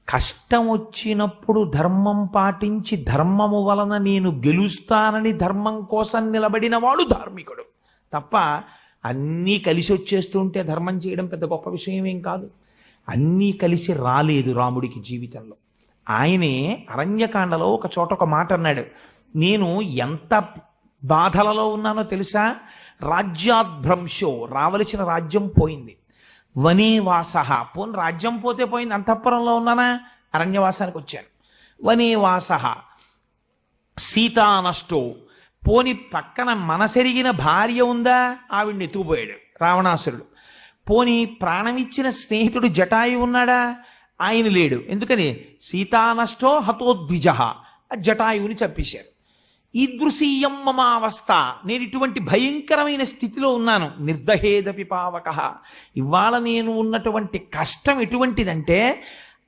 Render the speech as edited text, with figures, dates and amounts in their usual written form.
కష్టం వచ్చినప్పుడు ధర్మం పాటించి ధర్మము వలన నేను గెలుస్తానని ధర్మం కోసం నిలబడిన వాడు ధార్మికుడు తప్ప అన్నీ కలిసి వచ్చేస్తుంటే ధర్మం చేయడం పెద్ద గొప్ప విషయం ఏం కాదు. అన్నీ కలిసి రాలేదు రాముడికి జీవితంలో. ఆయనే అరణ్యకాండలో ఒక చోట ఒక మాట అన్నాడు, నేను ఎంత బాధలలో ఉన్నానో తెలుసా, రాజ్యాద్భ్రంశో, రావలసిన రాజ్యం పోయింది, వనేవాస, పోని రాజ్యం పోతే పోయింది, అంతఃపురంలో ఉన్నానా, అరణ్యవాసానికి వచ్చాను, వనేవాస, సీతానష్టో, పోని పక్కన మనసెరిగిన భార్య ఉందా, ఆవిడ్ని ఎత్తుకుపోయాడు రావణాసురుడు, పోని ప్రాణమిచ్చిన స్నేహితుడు జటాయు ఉన్నాడా, ఆయన లేడు, ఎందుకని సీతానష్టో హతోద్విజ, జటాయువుని చంపేశారు. ఈదృశీయం మమావస్థ, నేను ఇటువంటి భయంకరమైన స్థితిలో ఉన్నాను, నిర్దహేదపి పావక, ఇవాళ నేను ఉన్నటువంటి కష్టం ఎటువంటిదంటే